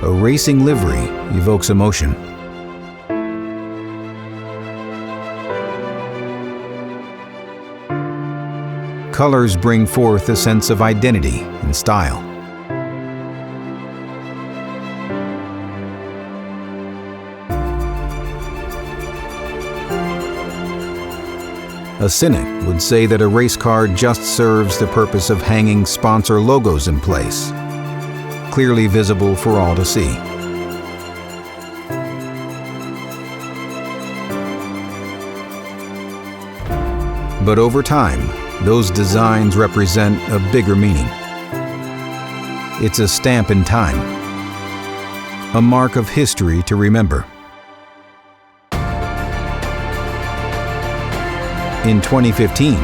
a racing livery evokes emotion. Colors bring forth a sense of identity and style. A cynic would say that a race car just serves the purpose of hanging sponsor logos in place, clearly visible for all to see. But over time, those designs represent a bigger meaning. It's a stamp in time, a mark of history to remember. In 2015,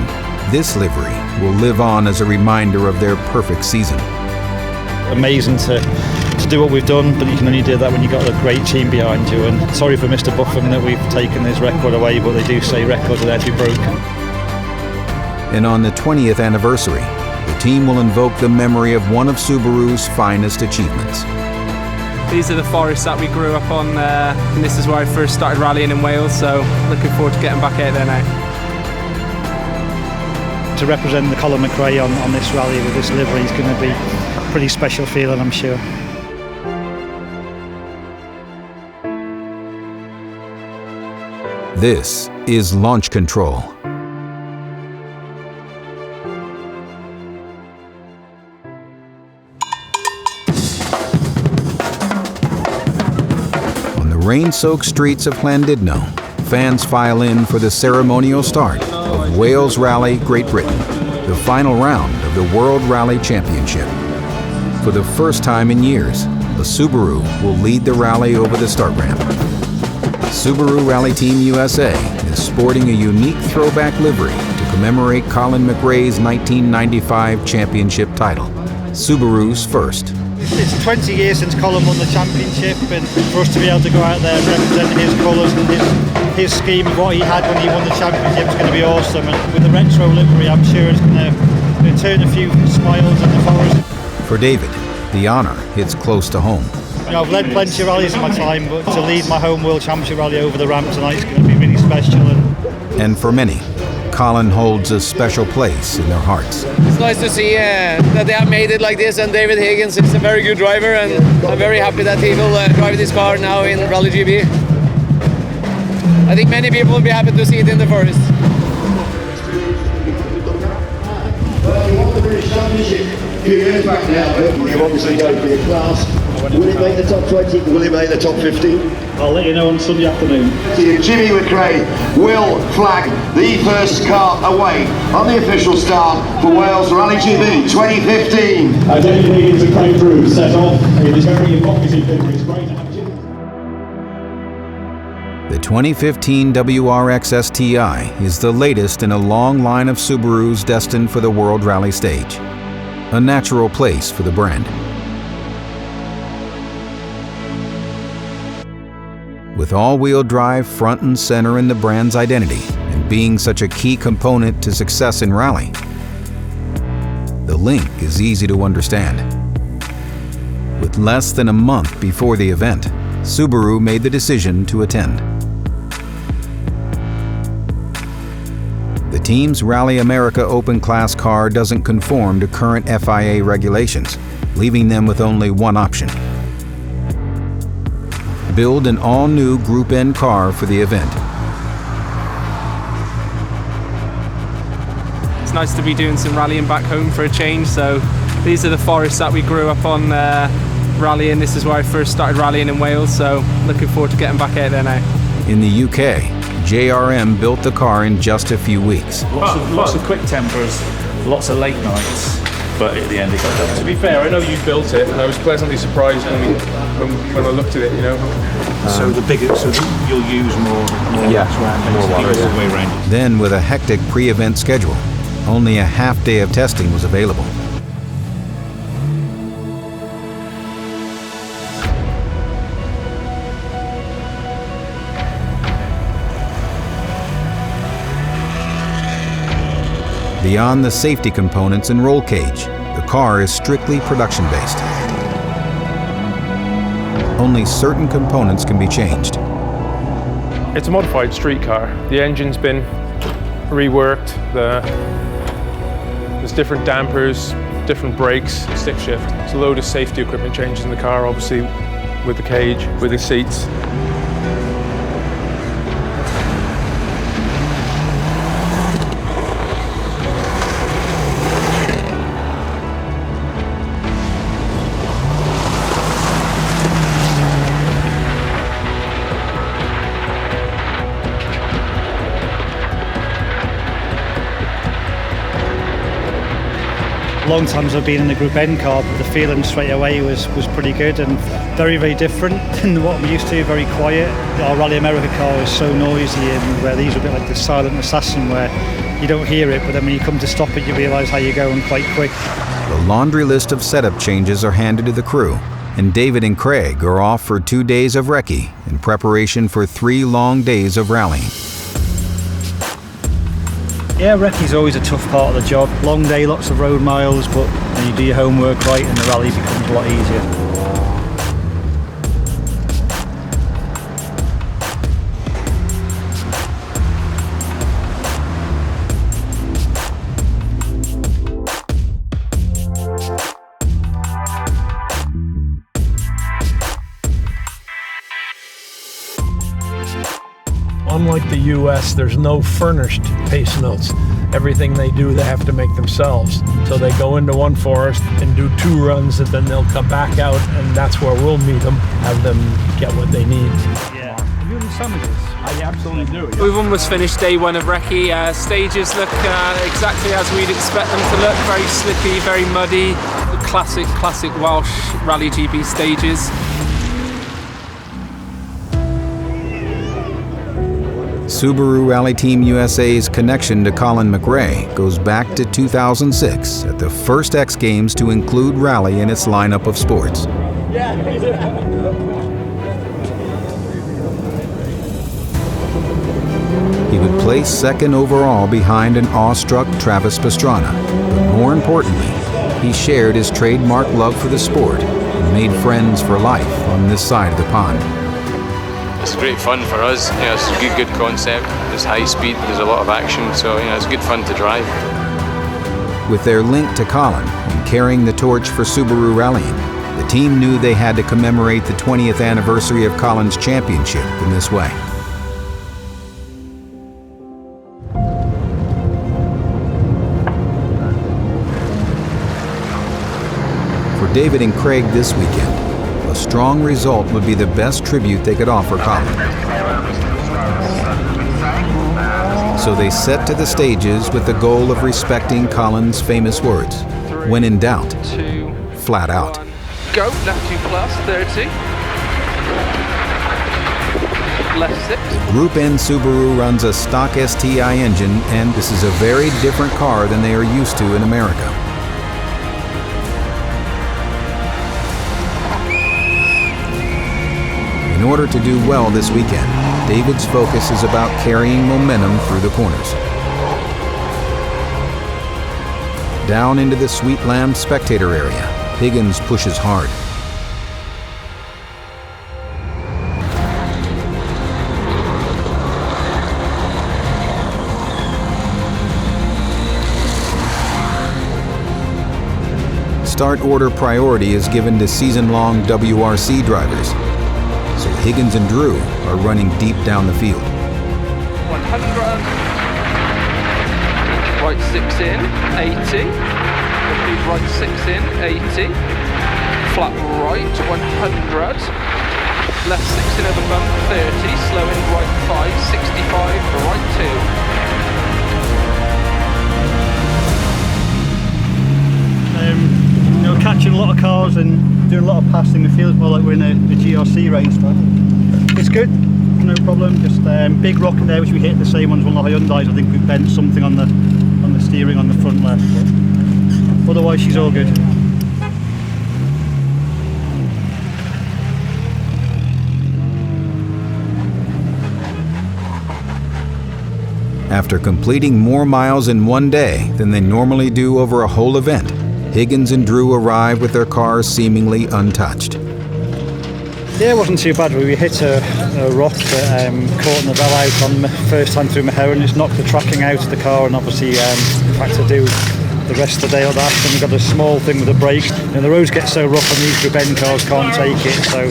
this livery will live on as a reminder of their perfect season. Amazing to do what we've done, but you can only do that when you've got a great team behind you. And sorry for Mr. Buffum that we've taken his record away, but they do say records are there to be broken. And on the 20th anniversary, the team will invoke the memory of one of Subaru's finest achievements. These are the forests that we grew up on, and this is where I first started rallying in Wales, so looking forward to getting back out there now. To represent the Colin McRae on this rally with this livery is going to be a pretty special feeling, I'm sure. This is Launch Control. On the rain-soaked streets of Llandudno, fans file in for the ceremonial start of Wales Rally Great Britain, the final round of the World Rally Championship. For the first time in years, a Subaru will lead the rally over the start ramp. Subaru Rally Team USA is sporting a unique throwback livery to commemorate Colin McRae's 1995 championship title, Subaru's first. It's 20 years since Colin won the championship, and for us to be able to go out there and represent his colours and his scheme of what he had when he won the championship is going to be awesome. And with the retro livery, I'm sure it's going to turn a few smiles in the forest. For David, the honour hits close to home. You know, I've led plenty of rallies in my time, but to lead my home World Championship rally over the ramp tonight is going to be really special. And for many, Colin holds a special place in their hearts. It's nice to see that they have made it like this, and David Higgins is a very good driver, and I'm very happy that he will drive this car now in Rally GB. I think many people will be happy to see it in the forest. Well, he won the British Championship a few years back now, but you've obviously going to be a class. Will it make the top 20? Will it make the top 15? I'll let you know on Sunday afternoon. Jimmy McRae will flag the first car away on the official start for Wales Rally GB 2015. David Higgins and Craig Drew set off. It is very evocative. It's great to have Jimmy. The 2015 WRX STI is the latest in a long line of Subarus destined for the World Rally stage, a natural place for the brand. With all-wheel drive front and center in the brand's identity and being such a key component to success in rally, the link is easy to understand. With less than a month before the event, Subaru made the decision to attend. The team's Rally America Open Class car doesn't conform to current FIA regulations, leaving them with only one option: build an all-new Group N car for the event. It's nice to be doing some rallying back home for a change, so these are the forests that we grew up on rallying. This is where I first started rallying in Wales, so looking forward to getting back out there now. In the UK, JRM built the car in just a few weeks. Lots of quick tempers, lots of late nights, but at the end it got done. To be fair, I know you built it, and I was pleasantly surprised when I looked at it, you know. So you'll use more way around. Then, with a hectic pre-event schedule, only a half day of testing was available. Beyond the safety components and roll cage, the car is strictly production-based. only certain components can be changed. It's a modified street car. The engine's been reworked. There's different dampers, different brakes, stick shift. There's a load of safety equipment changes in the car, obviously, with the cage, with the seats. Long times I've been in the Group N car, but the feeling straight away was pretty good and very, very different than what I'm used to, very quiet. Our Rally America car is so noisy, and where these are a bit like the silent assassin where you don't hear it, but then when you come to stop it you realise how you're going quite quick. The laundry list of setup changes are handed to the crew, and David and Craig are off for 2 days of recce in preparation for 3 long days of rallying. Yeah, recce's always a tough part of the job. Long day, lots of road miles, but when you do your homework right and the rally becomes a lot easier. Unlike the US, there's no furnished pace notes. Everything they do, they have to make themselves. So they go into one forest and do 2 runs, and then they'll come back out, and that's where we'll meet them, have them get what they need. Yeah. Have you any sandwiches? I absolutely do. Yeah. We've almost finished day 1 of recce. Stages look exactly as we'd expect them to look. Very slippy, very muddy. Classic Welsh Rally GB stages. Subaru Rally Team USA's connection to Colin McRae goes back to 2006 at the first X Games to include rally in its lineup of sports. He would place 2nd overall behind an awestruck Travis Pastrana, but more importantly, he shared his trademark love for the sport and made friends for life on this side of the pond. It's great fun for us. You know, it's a good concept. There's high speed, there's a lot of action, so you know, it's good fun to drive. With their link to Colin and carrying the torch for Subaru rallying, the team knew they had to commemorate the 20th anniversary of Colin's championship in this way. For David and Craig this weekend, a strong result would be the best tribute they could offer Colin. So they set to the stages with the goal of respecting Colin's famous words, when in doubt, flat out. Go, left 2 plus, 30. Left 6. Group N Subaru runs a stock STI engine, and this is a very different car than they are used to in America. In order to do well this weekend, David's focus is about carrying momentum through the corners. Down into the Sweet Lamb spectator area, Higgins pushes hard. Start order priority is given to season-long WRC drivers, so Higgins and Drew are running deep down the field. 100. Right 6 in, 80. Repeat right 6 in, 80. Flat right, 100. Left 6 in over bump, 30. Slow in right 5, 65. Right 2. You know, catching a lot of cars and doing a lot of passing, it feels more like we're in a GRC race, but it's good, no problem. Just big rocket there, which we hit the same ones on the Hyundais. I think we bent something on the steering on the front left, but otherwise she's all good. After completing more miles in one day than they normally do over a whole event, Higgins and Drew arrive with their cars seemingly untouched. Yeah, it wasn't too bad. We hit a rock that caught in the valve out on the first time through Mahera, and just knocked the tracking out of the car, and obviously had to do the rest of the day on that. And we got a small thing with the brake, and the roads get so rough and these group N cars can't take it, so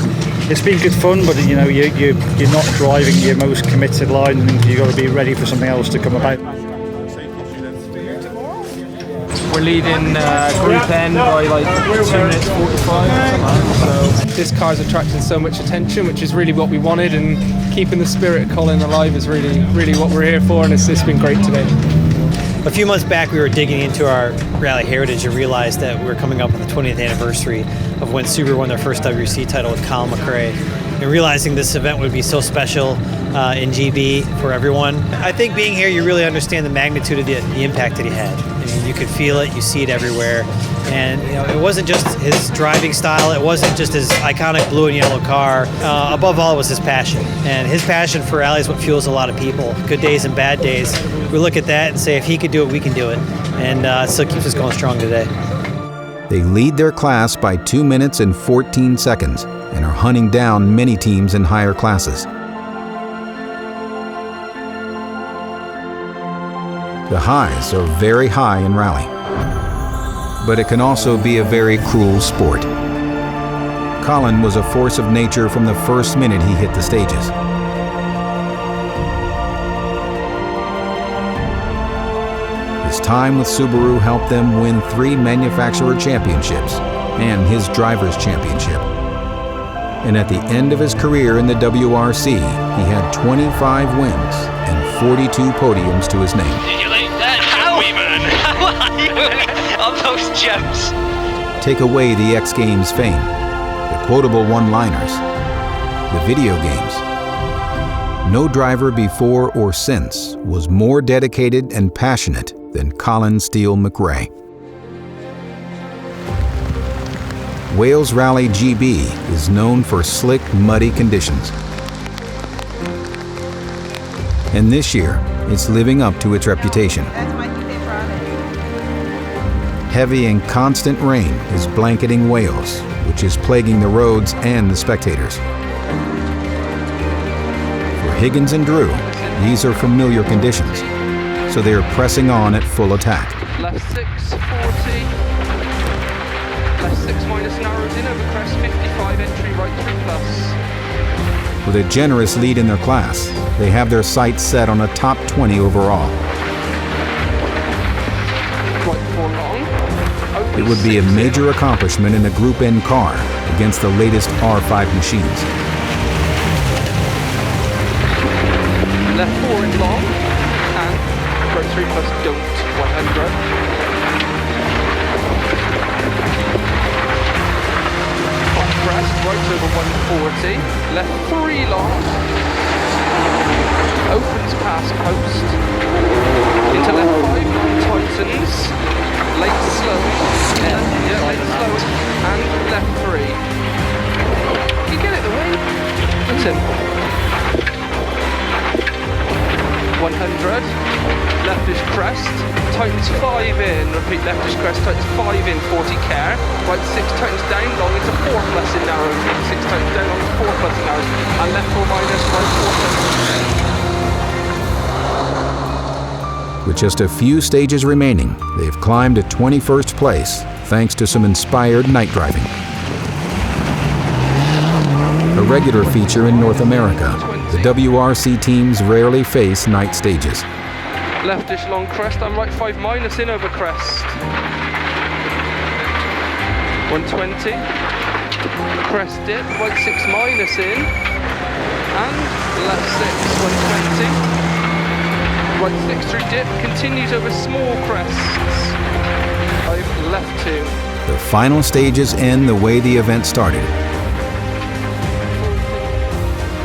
it's been good fun, but you know, you're not driving your most committed line, and you've got to be ready for something else to come about. We're leading Group N by like 2 minutes 45. So this car's attracted so much attention, which is really what we wanted, and keeping the spirit of Colin alive is really what we're here for, and it's been great today. A few months back, we were digging into our rally heritage and realized that we were coming up on the 20th anniversary of when Subaru won their first WRC title with Colin McRae. And realizing this event would be so special in GB for everyone. I think being here, you really understand the magnitude of the impact that he had. I mean, you could feel it, you see it everywhere. And you know, it wasn't just his driving style, it wasn't just his iconic blue and yellow car. Above all, it was his passion. And his passion for rally is what fuels a lot of people. Good days and bad days. We look at that and say, if he could do it, we can do it. And it still keeps us going strong today. They lead their class by 2 minutes and 14 seconds and are hunting down many teams in higher classes. The highs are very high in rally, but it can also be a very cruel sport. Colin was a force of nature from the first minute he hit the stages. His time with Subaru helped them win 3 manufacturer championships and his driver's championship. And at the end of his career in the WRC, he had 25 wins and 42 podiums to his name. Did you like that? How are you on those jumps? Take away the X Games fame, the quotable one-liners, the video games. No driver before or since was more dedicated and passionate than Colin Steele McRae. Wales Rally GB is known for slick, muddy conditions. And this year, it's living up to its reputation. Heavy and constant rain is blanketing Wales, which is plaguing the roads and the spectators. For Higgins and Drew, these are familiar conditions, so they are pressing on at full attack. Left 6, 40. Left 6 minus narrows in over crest 55, entry right 3 plus. With a generous lead in their class, they have their sights set on a top 20 overall. Right 4 long. It would be a major accomplishment in a Group N car against the latest R5 machines. Left 4 in long, and right 3 plus don't, 100. Crest, right over 140, left 3 long, opens past post, into left 5 long tightens, late slow, late slow, and left 3. You get it the way, that's it. 100, leftish crest, tightens 5 in, repeat leftish crest, tightens 5 in, 40 care, right 6 tightens down, long into 4 plus in narrows, right 6 tightens down, long into 4 plus in narrows, and left 4 minus, right 4 plus. With just a few stages remaining, they've climbed to 21st place thanks to some inspired night driving. A regular feature in North America, the WRC teams rarely face night stages. Leftish long crest, I'm right 5 minus in over crest. 120. Crest dip, right 6 minus in. And left 6, 120. Right 6 through dip, continues over small crests. 5, left 2. The final stages end the way the event started.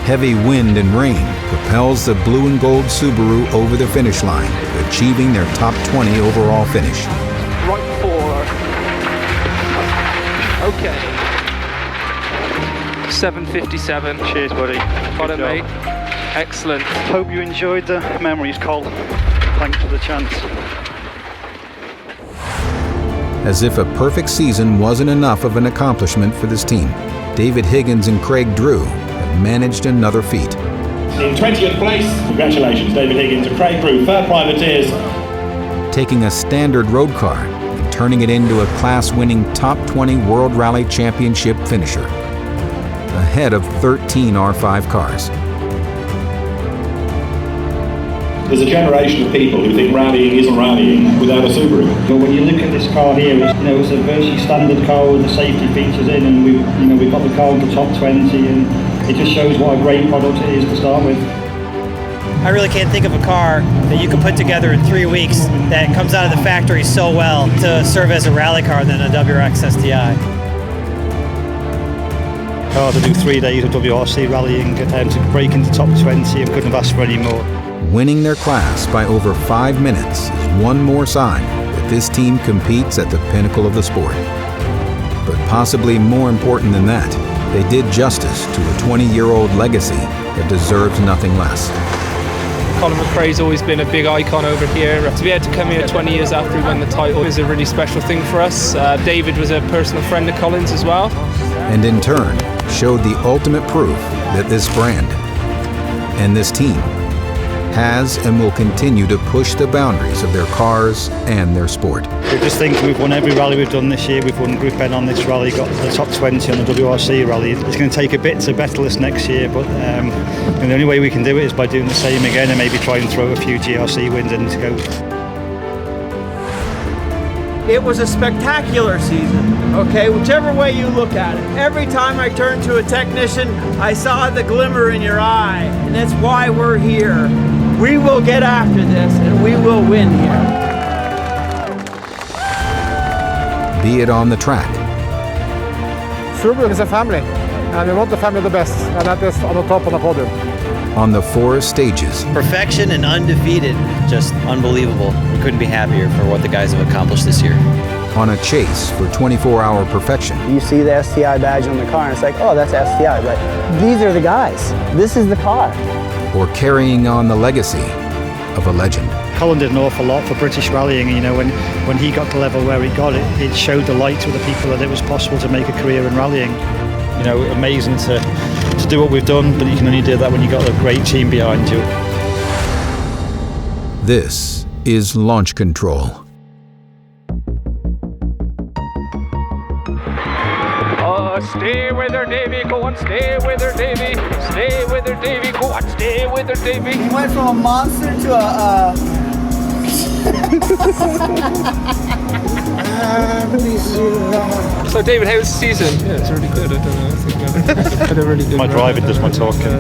Heavy wind and rain propels the blue and gold Subaru over the finish line, achieving their top 20 overall finish. Right 4. Okay. 7:57. Cheers, buddy. Got it, mate. Excellent. Hope you enjoyed the memories, Col. Thanks for the chance. As if a perfect season wasn't enough of an accomplishment for this team, David Higgins and Craig Drew have managed another feat. In 20th place, congratulations, David Higgins and Craig Drew, third privateers. Taking a standard road car and turning it into a class-winning top 20 World Rally Championship finisher, ahead of 13 R5 cars. There's a generation of people who think rallying isn't rallying without a Subaru. But when you look at this car here, it's a virtually standard car with the safety features in, and we've got the car in the top 20, and it just shows what a great product it is to start with. I really can't think of a car that you can put together in 3 weeks that comes out of the factory so well to serve as a rally car than a WRX STI. Car to do 3 days of WRC rallying, to break into top 20, and couldn't have asked for any more. Winning their class by over 5 minutes is one more sign that this team competes at the pinnacle of the sport. But possibly more important than that, they did justice to a 20-year-old legacy that deserves nothing less. Colin McRae's always been a big icon over here. To be able to come here 20 years after he won the title is a really special thing for us. David was a personal friend of Colin's as well. And in turn, showed the ultimate proof that this brand and this team has and will continue to push the boundaries of their cars and their sport. We're just thinking we've won every rally we've done this year. We've won Group N on this rally, got the top 20 on the WRC rally. It's going to take a bit to better us next year, but and the only way we can do it is by doing the same again and maybe try and throw a few GRC wins in to go. It was a spectacular season, okay, whichever way you look at it. Every time I turned to a technician, I saw the glimmer in your eye, and that's why we're here. We will get after this, and we will win here. Be it on the track. Subaru is a family, and we want the family the best, and that is on the top of the podium. On the forest stages. Perfection and undefeated, just unbelievable. We couldn't be happier for what the guys have accomplished this year. On a chase for 24-hour perfection. You see the STI badge on the car and it's like, oh, that's STI, but these are the guys. This is the car. Or carrying on the legacy of a legend. Colin did an awful lot for British rallying. When he got to the level where he got it, it showed the light to the people that it was possible to make a career in rallying. Amazing to do what we've done, but you can only do that when you've got a great team behind you. This is Launch Control. Stay with her, Davy, go on, stay with her, Davy. Stay with her, Davy, go on, stay with her, Davy. He went from a monster to a... So David, how was the season? Yeah, it's really good. I don't know. I think I had a really good my driving does my talking.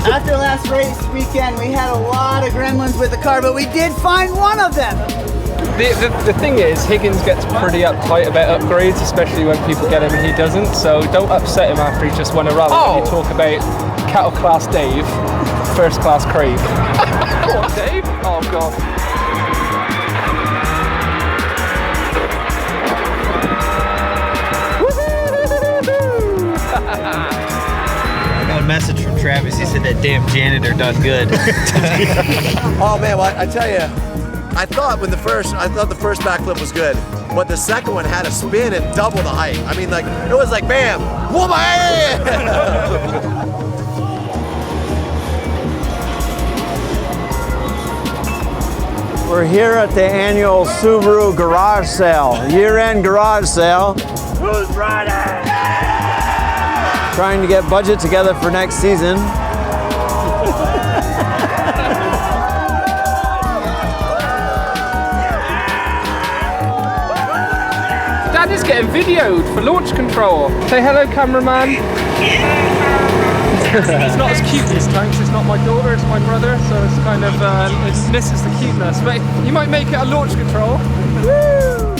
After last race weekend, we had a lot of gremlins with the car, but we did find one of them. The thing is, Higgins gets pretty uptight about upgrades, especially when people get him and he doesn't, so don't upset him after he just won a rally. When you talk about cattle class Dave, first class Craig. Go on, Dave. Oh, God. I got a message from Travis. He said that damn janitor done good. Oh, man, well, I tell you, I thought the first backflip was good, but the second one had a spin and double the height. I mean, it was like, bam, whoa, my hand! We're here at the annual Subaru garage sale, year-end garage sale. Who's riding? Trying to get budget together for next season. Dad is getting videoed for launch control. Say hello, cameraman. It's not as cute this time because it's not my daughter, it's my brother, so it's kind of, it misses the cuteness. But you might make it a launch control. Woo!